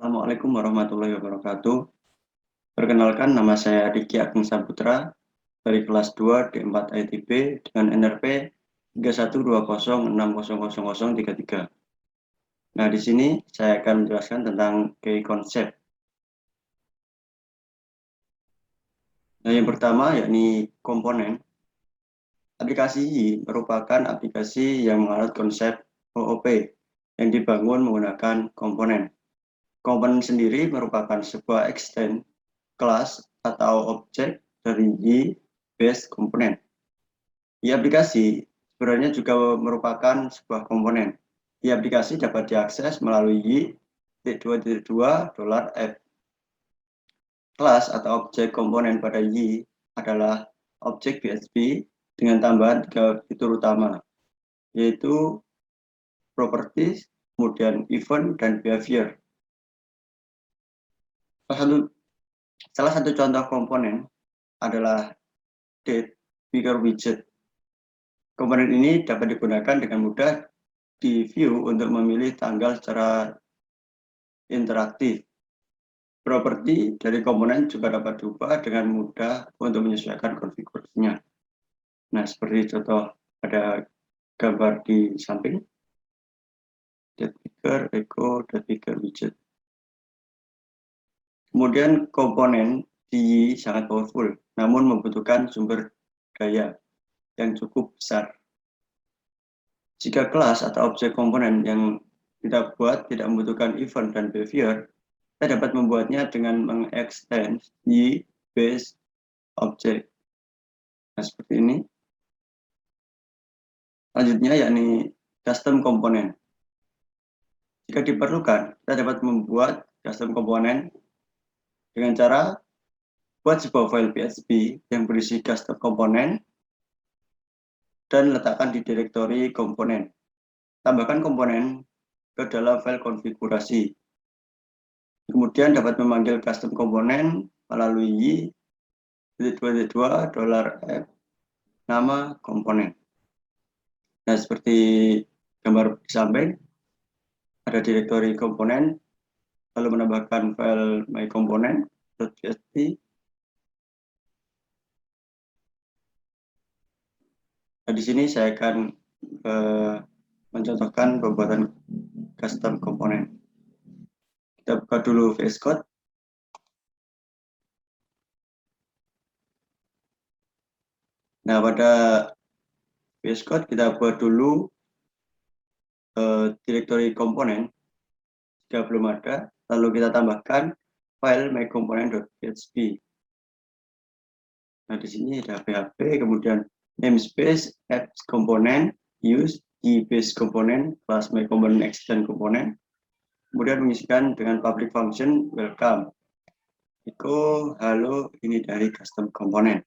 Assalamualaikum warahmatullahi wabarakatuh. Perkenalkan, nama saya Riki Agung Saputra dari kelas 2 D4 ITB dengan NRP 3120600033. Nah, di sini saya akan menjelaskan tentang key konsep. Nah, yang pertama yakni komponen. Aplikasi Y merupakan aplikasi yang menganut konsep OOP yang dibangun menggunakan komponen. Komponen sendiri merupakan sebuah extend kelas atau objek dari Y base komponen. Y aplikasi sebenarnya juga merupakan sebuah komponen. Y aplikasi dapat diakses melalui Y.2.2 Kelas atau objek komponen pada Y adalah objek PHP dengan tambahan 3 fitur utama, yaitu properties, kemudian event, dan behavior. Salah satu contoh komponen adalah date figure widget. Komponen ini dapat digunakan dengan mudah di view untuk memilih tanggal secara interaktif. Properti dari komponen juga dapat diubah dengan mudah untuk menyesuaikan konfigurasinya. Nah, seperti contoh ada gambar di samping, date figure, echo, date figure widget. Kemudian komponen di sangat powerful, namun membutuhkan sumber daya yang cukup besar. Jika kelas atau objek komponen yang kita buat tidak membutuhkan event dan behavior, kita dapat membuatnya dengan mengextend Y base object. Nah, seperti ini. Selanjutnya yakni custom komponen. Jika diperlukan, kita dapat membuat custom komponen dengan cara buat sebuah file PHP yang berisi custom komponen dan letakkan di direktori komponen. Tambahkan komponen ke dalam file konfigurasi. Kemudian dapat memanggil custom komponen melalui Y.2.2 $f nama komponen. Nah, seperti gambar di samping, ada direktori komponen, lalu menambahkan file myComponent.php. Nah, di sini saya akan mencontohkan pembuatan custom komponen. Kita buka dulu VS Code. Nah, pada VS Code kita buat dulu direktori komponen. Jika belum ada, lalu kita tambahkan file myComponent.php. Nah, di sini ada PHP, kemudian namespace add component use Y base component plus myComponent extend component. Kemudian mengisikan dengan public function welcome. Echo halo, ini dari custom komponen.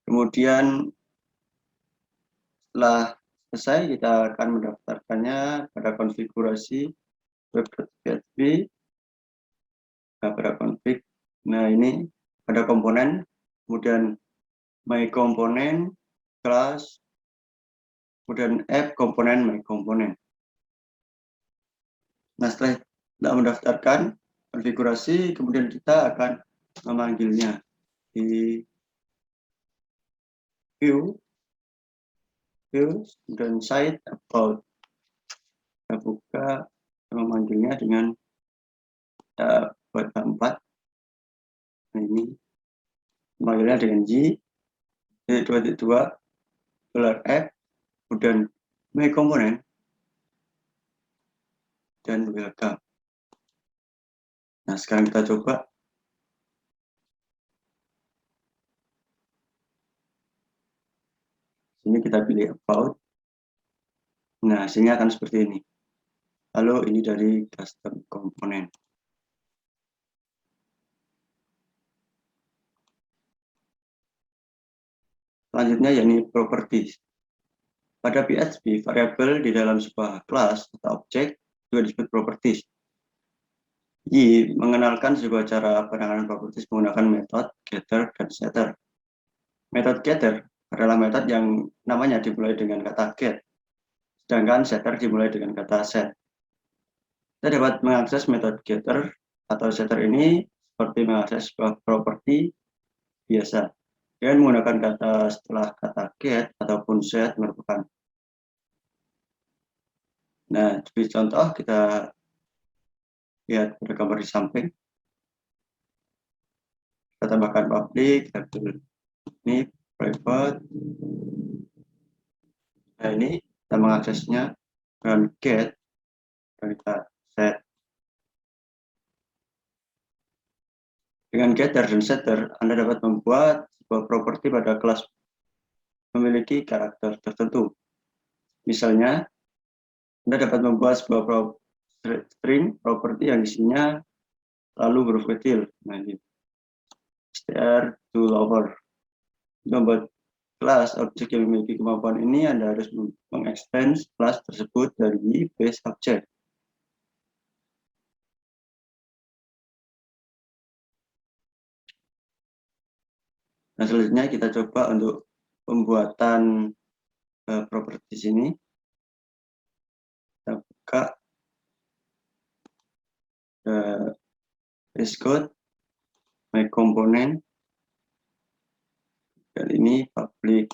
Kemudian setelah selesai, kita akan mendaftarkannya pada konfigurasi web.php. Nah, pada config. Nah, ini pada komponen, kemudian my component class, kemudian app komponen my component. Nah, setelah mendaftarkan konfigurasi, kemudian kita akan memanggilnya di view, dan site about. Kita buka, memanggilnya dengan buat 4. Nah, ini memanggilnya dengan Y.2.2 $f, kemudian my component dan welcome. Nah, sekarang kita coba. Sini kita pilih about. Nah, hasilnya akan seperti ini. Lalu ini dari custom komponen. Selanjutnya yakni properties. Pada PHP, variabel di dalam sebuah kelas atau objek juga disebut properties. Y mengenalkan sebuah cara penanganan properties menggunakan metode getter dan setter. Metode getter adalah metode yang namanya dimulai dengan kata get sedangkan setter dimulai dengan kata set. Kita dapat mengakses metode getter atau setter ini seperti mengakses sebuah properti biasa dengan menggunakan kata setelah kata get ataupun set merupakan. Nah, sebagai contoh kita lihat pada gambar di samping. Kita tambahkan public, kita pilih ini private. Nah, ini kita mengaksesnya dengan get dan kita set. Dengan getter dan setter, Anda dapat membuat sebuah properti pada kelas memiliki karakter tertentu. Misalnya, Anda dapat membuat sebuah string properti yang isinya lalu huruf kecil. Nah, ini str to lower. Membuat kelas objek yang memiliki kemampuan ini, Anda harus mengextend kelas tersebut dari base object. Nah, selanjutnya kita coba untuk pembuatan properti di sini. Kita buka VS Code, my component, dan ini public.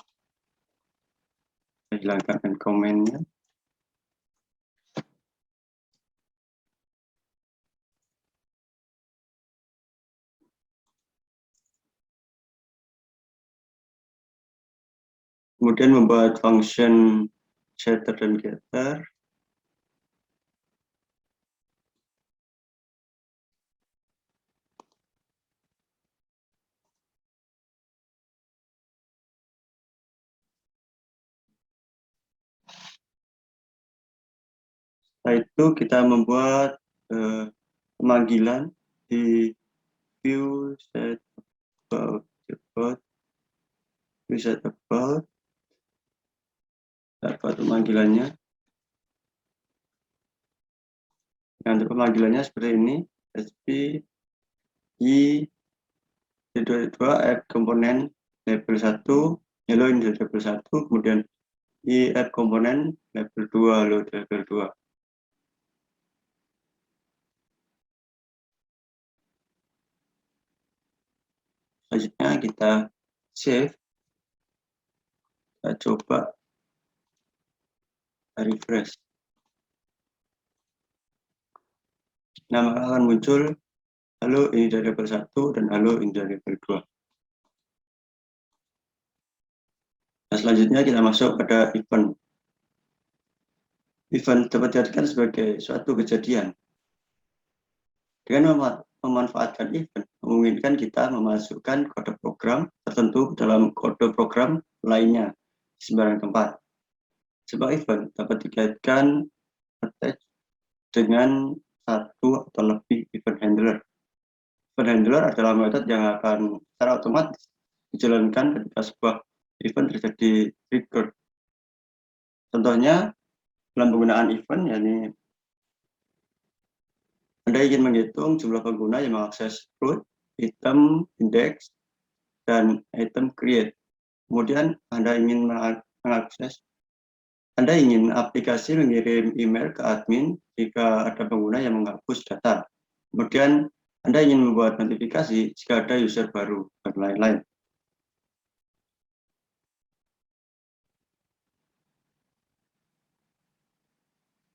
Saya hilangkan komennya. Kemudian membuat function setter dan getter. Setelah itu kita membuat pemanggilan di view set about view set about. Dapat pemanggilannya. Nah, untuk pemanggilannya seperti ini, sp i 2 add komponen label 1, hello ini label 1, kemudian i add komponen label 2, hello label 2. Selanjutnya kita save, kita coba refresh. Nah, maka akan muncul halo ini dari label 1 dan halo ini dari label 2. Nah, selanjutnya kita masuk pada event. Event dapat diartikan sebagai suatu kejadian. Dengan memanfaatkan event, memungkinkan kita memasukkan kode program tertentu dalam kode program lainnya di sembarang tempat. Sebuah event dapat dikaitkan attach dengan satu atau lebih event handler. Event handler adalah metode yang akan secara otomatis dijalankan ketika sebuah event terjadi trigger. Contohnya dalam penggunaan event, yakni Anda ingin menghitung jumlah pengguna yang mengakses root, item, index, dan item create. Kemudian Anda ingin aplikasi mengirim email ke admin jika ada pengguna yang menghapus data. Kemudian Anda ingin membuat notifikasi jika ada user baru, dan lain-lain.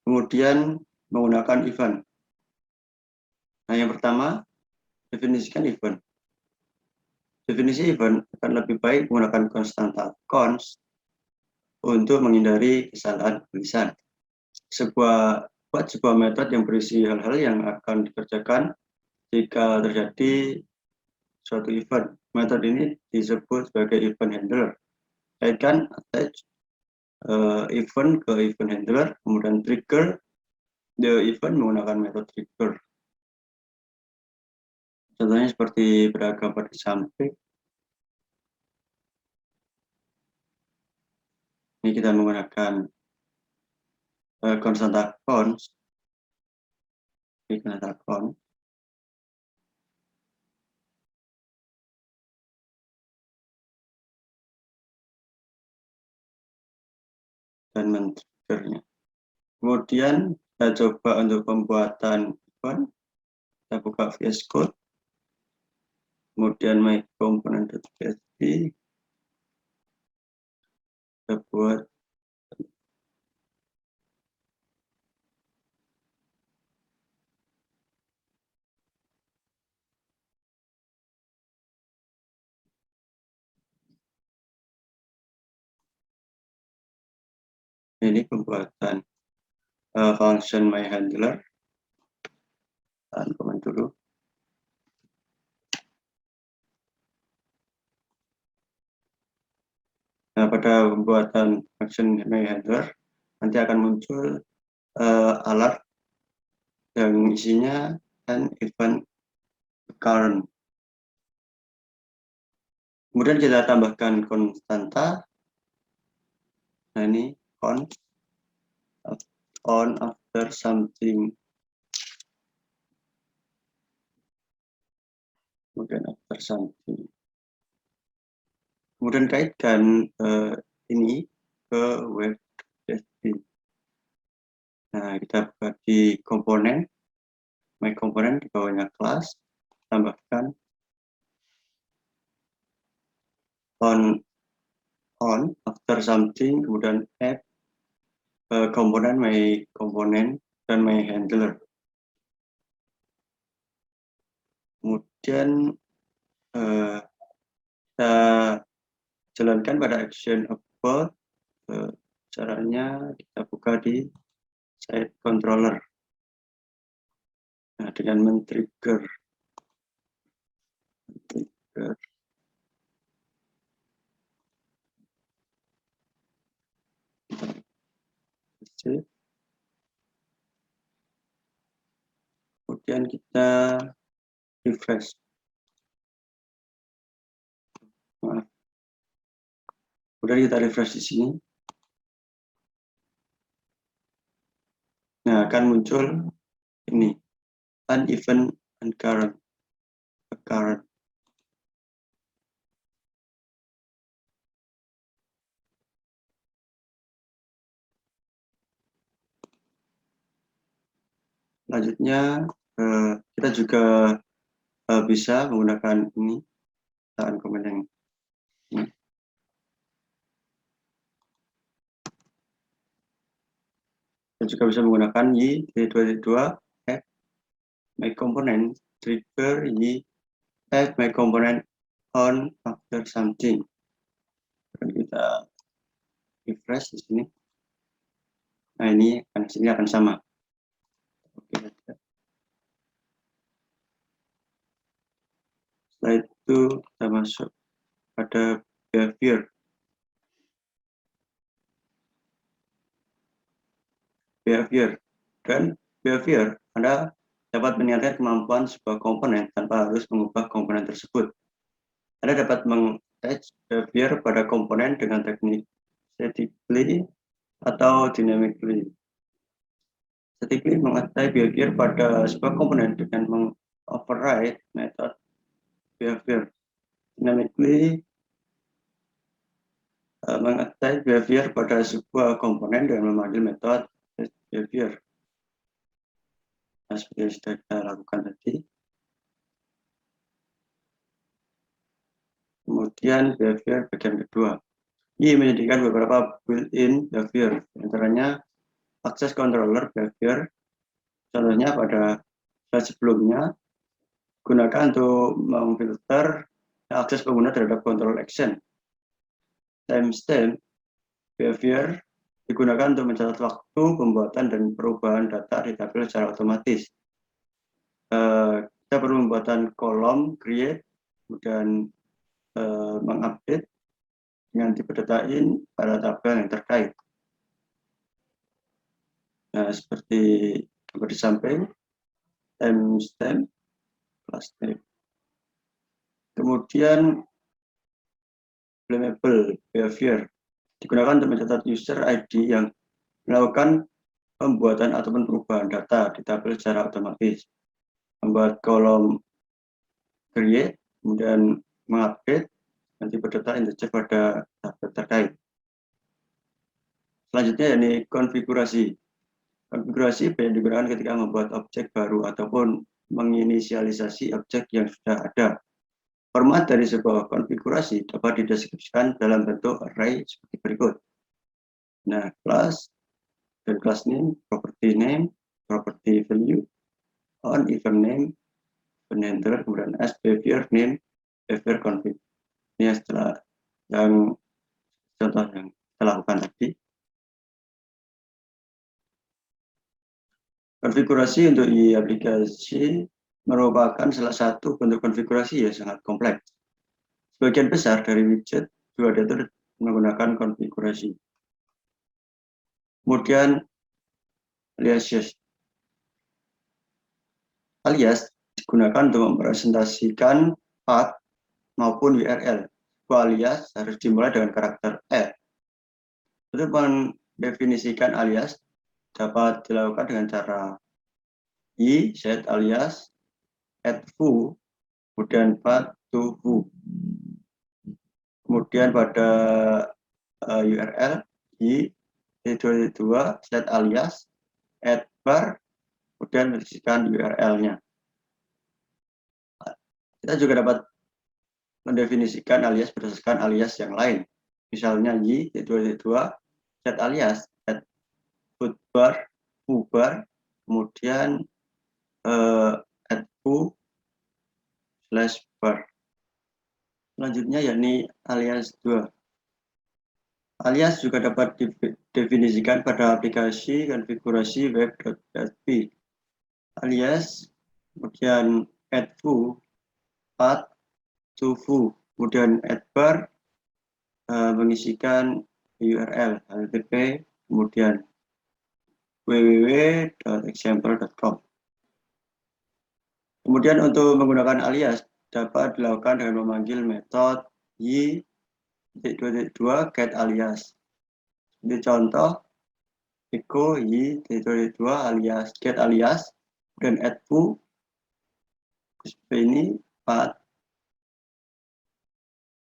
Kemudian menggunakan event. Nah, yang pertama, definisikan event. Definisi event akan lebih baik menggunakan konstanta const untuk menghindari kesalahan tulisan. Buat sebuah metode yang berisi hal-hal yang akan dikerjakan jika terjadi suatu event. Metode ini disebut sebagai event handler. Kaitkan attach event ke event handler, kemudian trigger the event menggunakan metode trigger. Contohnya seperti pada gambar di samping. Ini kita menggunakan konstanta const. Ini konstanta const. Dan triggernya. Kemudian kita coba untuk pembuatan event. Kita buka VS Code. Kemudian my component.php. Kita buat ini pembuatan function myHandler. Tahan komen dulu. Nah, pada pembuatan function myHandler nanti akan muncul alert yang isinya an event current. Kemudian kita tambahkan konstanta. Nah, ini on after something. Kemudian after something. Kemudian kaitkan ini ke web testing. Nah, kita buka di komponen, my komponen di bawahnya kelas, tambahkan on after something, kemudian add komponen my komponen dan my handler. Kemudian kita jalankan pada action about. Caranya kita buka di site controller. Nah, dengan men-trigger kemudian kita refresh. Maaf. Kemudian kita refresh di sini. Nah, akan muncul ini uneven and current. Selanjutnya kita juga bisa menggunakan ini tahan komen yang ini. Kita juga bisa menggunakan y2.2 add my component trigger y add my component on after something. Dan kita refresh di sini. Nah, ini akan sama. Oke. Setelah itu kita masuk pada behavior. Dan behavior Anda dapat menilai kemampuan sebuah komponen tanpa harus mengubah komponen tersebut. Anda dapat meng-attach behavior pada komponen dengan teknik statically atau dynamically. Statically meng-attach behavior pada sebuah komponen dengan meng-override metode behavior. Dynamically meng-attach behavior pada sebuah komponen dengan memanggil metode behavior. Nah, seperti yang sudah kita lakukan tadi. Kemudian behavior bagian kedua. Ini menyediakan beberapa built-in behavior, antaranya akses controller behavior. Contohnya pada slide sebelumnya, gunakan untuk memfilter akses pengguna terhadap control action. Timestamp behavior digunakan untuk mencatat waktu pembuatan dan perubahan data di tabel secara otomatis. Kita perlu pembuatan kolom create, kemudian mengupdate dengan tipe data in pada tabel yang terkait. Nah, seperti gambar di samping, timestamp plus name. Kemudian flammable behavior digunakan untuk mencatat user ID yang melakukan pembuatan ataupun perubahan data di tabel secara otomatis. Membuat kolom create, kemudian mengupdate nanti berdata integer pada tabel terkait. Selanjutnya ini konfigurasi. Konfigurasi yang digunakan ketika membuat objek baru ataupun menginisialisasi objek yang sudah ada. Format dari sebuah konfigurasi dapat dideskripsikan dalam bentuk array seperti berikut. Nah, class dan class name, property value, on event name, handler, kemudian as behavior name, behavior config. Ini setelah yang contoh yang kita lakukan tadi. Konfigurasi untuk aplikasi merupakan salah satu bentuk konfigurasi yang sangat kompleks. Sebagian besar dari widget juga diatur menggunakan konfigurasi. Kemudian alias digunakan untuk mempresentasikan path maupun URL. Sebuah alias harus dimulai dengan karakter add. Untuk mendefinisikan alias dapat dilakukan dengan cara set alias add foo, kemudian path to foo. Kemudian pada URL t22 set alias add bar, kemudian mendefinisikan URL-nya. Kita juga dapat mendefinisikan alias berdasarkan alias yang lain. Misalnya t22 set alias add food bar, foo bar, kemudian add foo slash bar. Selanjutnya yakni alias 2. Alias juga dapat didefinisikan pada aplikasi konfigurasi web.php. Alias, kemudian add foo, path to foo, kemudian add bar, mengisikan URL http, kemudian www.example.com. Kemudian untuk menggunakan alias dapat dilakukan dengan memanggil metode y.2 get alias. Ini contoh echo y.2 alias get alias dan add foo ini path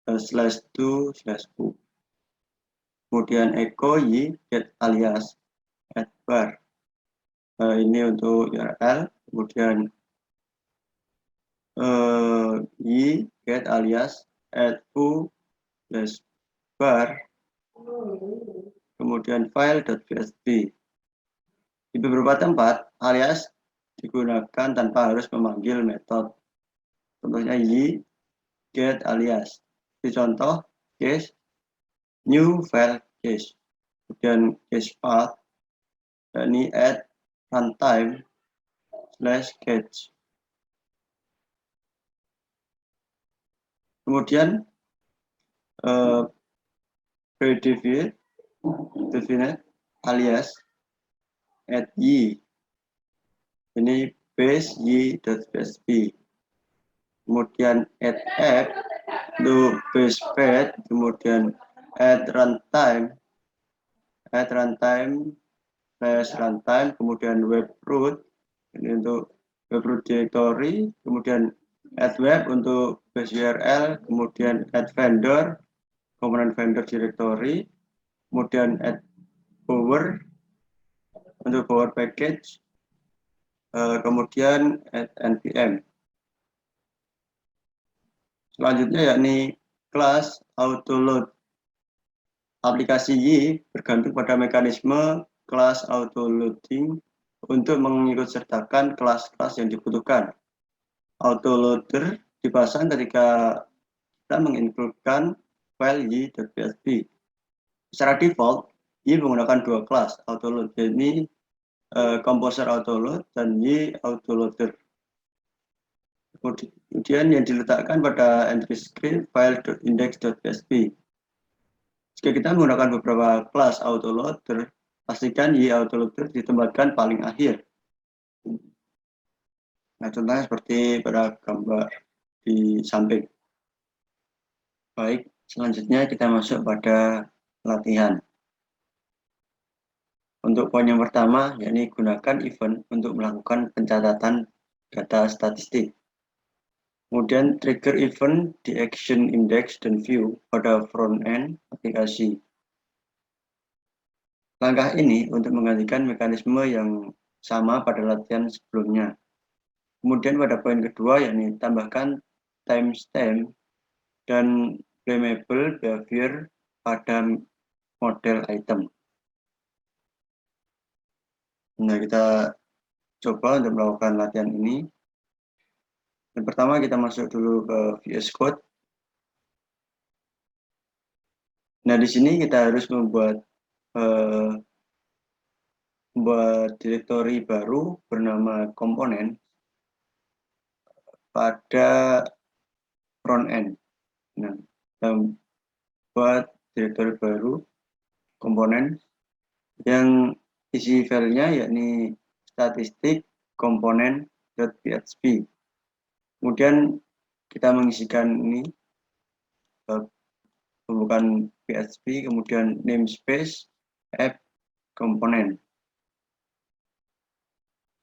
/2/foo. Kemudian echo y get alias add bar. Ini untuk URL. Kemudian y get alias add foo /bar, kemudian file.php. Di beberapa tempat alias digunakan tanpa harus memanggil metode. Contohnya y get alias. Di contoh case new file case, kemudian case path, ini add runtime /catch. Kemudian predefinite alias add y, ini base y.php. Kemudian add app to base path, kemudian add runtime /runtime, kemudian web root, ini untuk web root directory, kemudian add web untuk base URL, kemudian add vendor, komponen vendor directory, kemudian add power untuk power package, kemudian add npm. Selanjutnya yakni class autoload. Aplikasi Y bergantung pada mekanisme class autoloading untuk mengikutsertakan kelas-kelas yang dibutuhkan. Autoloader dipasang ketika kita menginputkan file y.php. Secara default, Y menggunakan dua kelas autoload, yakni composer autoload dan Y autoloader. Kemudian yang diletakkan pada entry script file.index.php. Jika kita menggunakan beberapa kelas autoloader, pastikan Y autoloader ditempatkan paling akhir. Nah, contohnya seperti pada gambar di samping. Baik, selanjutnya kita masuk pada latihan. Untuk poin yang pertama, yakni gunakan event untuk melakukan pencatatan data statistik. Kemudian trigger event di action index dan view pada front end aplikasi. Langkah ini untuk menggantikan mekanisme yang sama pada latihan sebelumnya. Kemudian pada poin kedua, yakni tambahkan timestamp dan flammable behavior pada model item. Nah, kita coba untuk melakukan latihan ini. Yang pertama kita masuk dulu ke VS Code. Nah, di sini kita harus membuat direktori baru bernama komponen pada front end. Nah, kita buat direktori baru komponen yang isi filenya yakni statistik komponen.php. Kemudian kita mengisikan ini pembukaan PHP, kemudian namespace app komponen.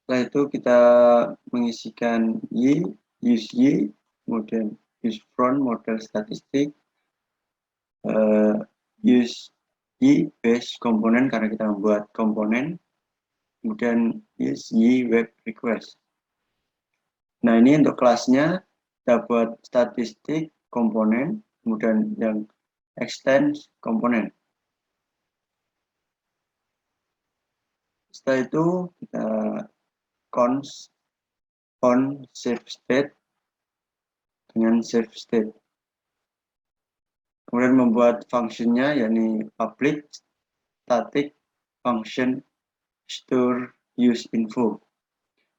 Setelah itu kita mengisikan use kemudian use front model statistik, use base komponen karena kita membuat komponen, kemudian use web request. Nah, ini untuk kelasnya kita buat statistik komponen, kemudian yang extend komponen. Setelah itu kita const on save state dengan save state. Kemudian membuat fungsinya yakni public static function store use info.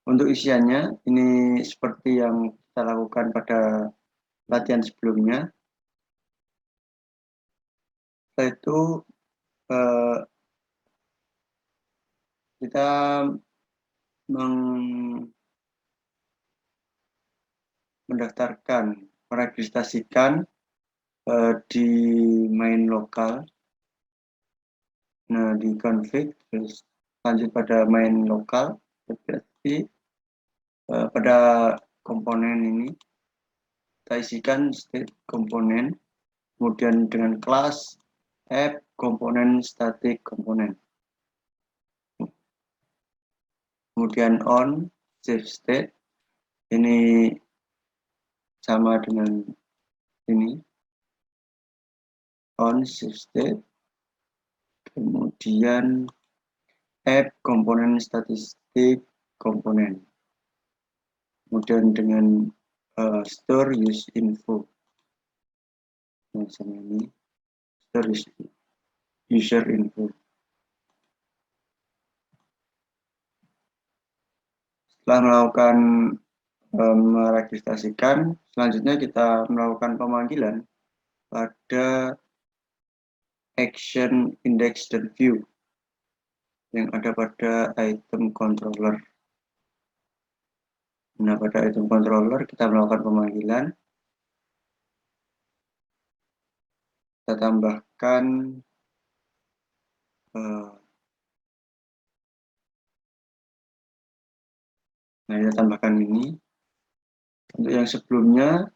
Untuk isiannya ini seperti yang kita lakukan pada latihan sebelumnya. Setelah itu kita mendaftarkan, meregistrasikan di main lokal. Nah, di config, terus lanjut pada main lokal, berarti pada komponen ini kita isikan state komponen, kemudian dengan kelas app komponen static komponen. Kemudian on save state, ini sama dengan ini, on save state, kemudian app komponen statistik komponen, kemudian dengan store use info, nah, sama ini store user info. Setelah melakukan meregistrasikan, selanjutnya kita melakukan pemanggilan pada action index dan view yang ada pada item controller. Nah, pada item controller kita melakukan pemanggilan, kita tambahkan nah, kita tambahkan ini. Untuk yang sebelumnya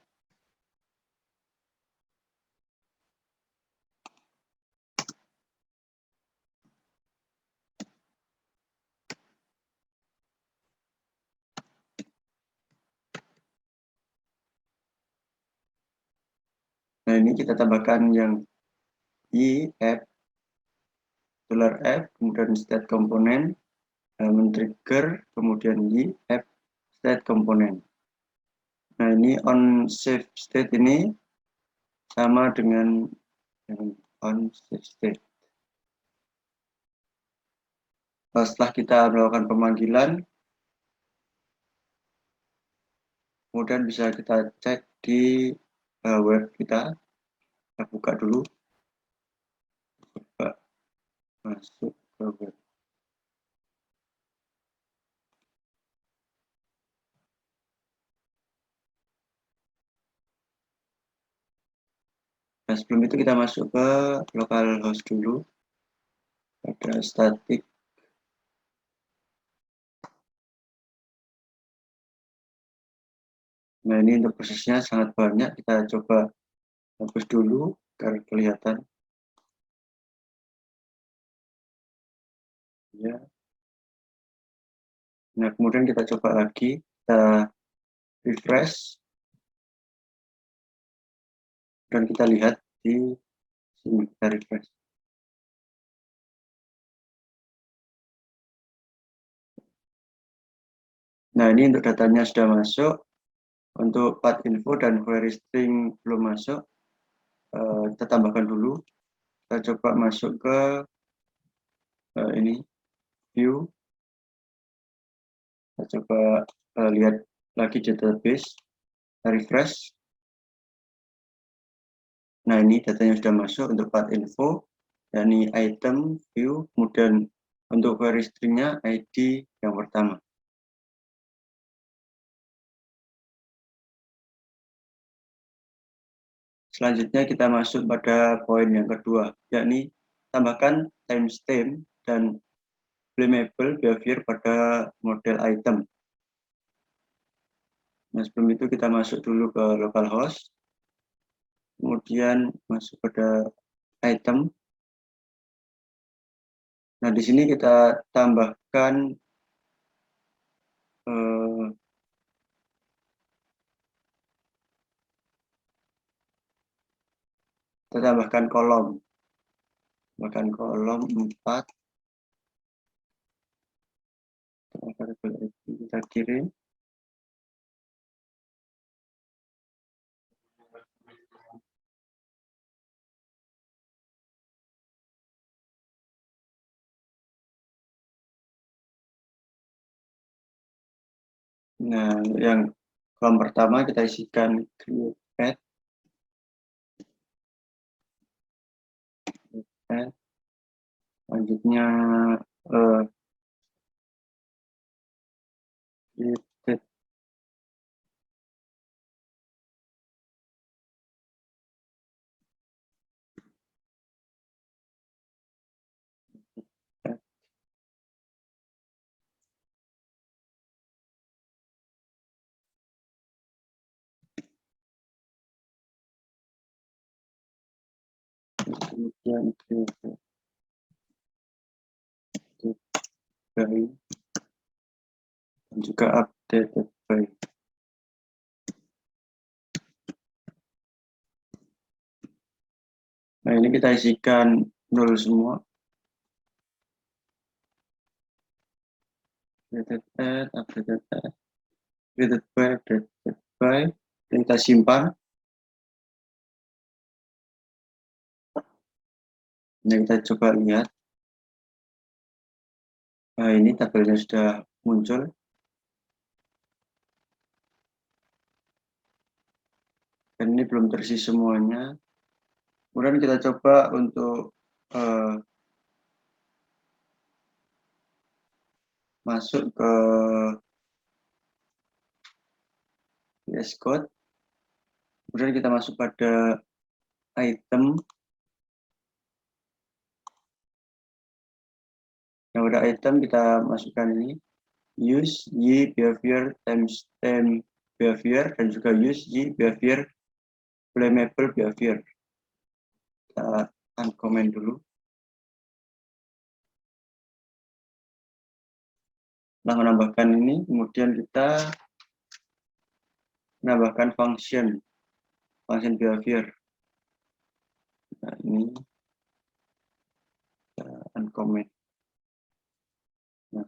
nah, ini kita tambahkan yang app $app, kemudian state komponen, men-trigger, kemudian app state komponen. Nah, ini on save state ini sama dengan on save state. Setelah kita melakukan pemanggilan, kemudian bisa kita cek di web kita. Kita buka dulu, coba masuk ke web. Nah, sebelum itu kita masuk ke localhost dulu, ada static. Nah, ini untuk prosesnya sangat banyak, kita coba hapus dulu agar kelihatan. Ya. Nah, kemudian kita coba lagi, kita refresh, dan kita lihat di sini, kita refresh. Nah, ini untuk datanya sudah masuk. Untuk path info dan query string belum masuk, kita tambahkan dulu. Kita coba masuk ke ini, view. Kita coba lihat lagi database, kita refresh. Nah, ini datanya sudah masuk untuk path info, dan ini item, view, kemudian untuk query string-nya ID yang pertama. Selanjutnya kita masuk pada poin yang kedua, yakni tambahkan timestamp dan flammable behavior pada model item. Nah, sebelum itu kita masuk dulu ke localhost, kemudian masuk pada item. Nah, di sini kita tambahkan kolom, bahkan kolom 4, kita kirim. Nah, yang kolom pertama kita isikan create pet, selanjutnya created pet. Kemudian created by, dan juga updated by. Nah, ini kita isikan 0 semua. Created at, updated at, created by, dan kita simpan. Nah, kita coba lihat. Nah, ini tabelnya sudah muncul. Dan ini belum terisi semuanya. Kemudian kita coba untuk masuk ke VS Code. Kemudian kita masuk pada item. Yang pada item kita masukkan ini use y behavior timestamp behavior dan juga use y behavior flammable behavior. Kita uncomment dulu. Setelah menambahkan ini, kemudian kita menambahkan function behavior. Nah, ini kita uncomment. Nah,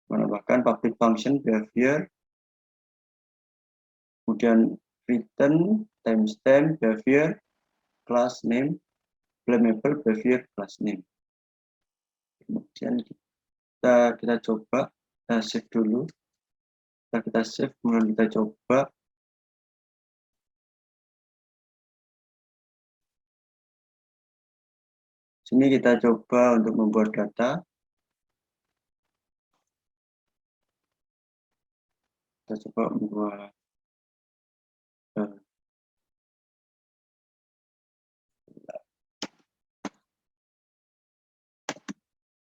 menambahkan public function behavior, kemudian return timestamp behavior class name flammable behavior class name. Kemudian kita coba, kita save dulu. Kita save, kemudian kita coba. Sini kita coba untuk membuat data. Kita coba membuat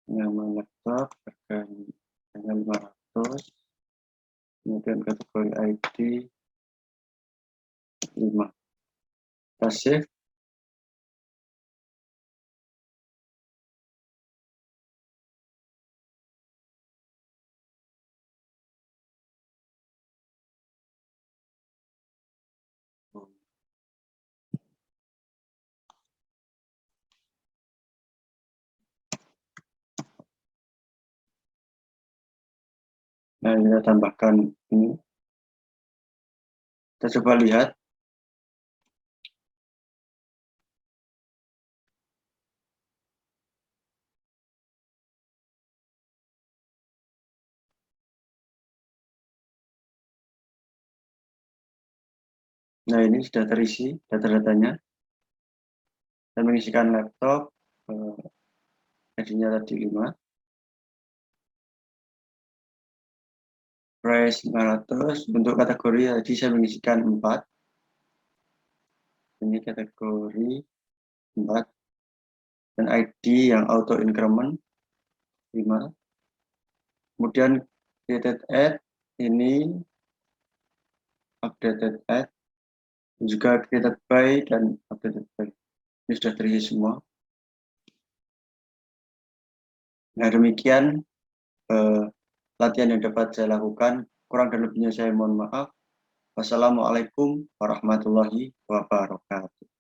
nama laptop dengan 500, kemudian kategori ID 5. Kita save. Nah, kita tambahkan ini. Kita coba lihat. Nah, ini sudah terisi data-datanya. Saya mengisikan laptop, ID-nya tadi 5. Price 500. Untuk kategori tadi saya mengisikan 4. Ini kategori 4. Dan ID yang auto increment 5. Kemudian created ad ini updated ad, juga created by dan updated by. Ini sudah terisi semua. Nah, demikian latihan yang dapat saya lakukan. Kurang dan lebihnya saya mohon maaf. Wassalamualaikum warahmatullahi wabarakatuh.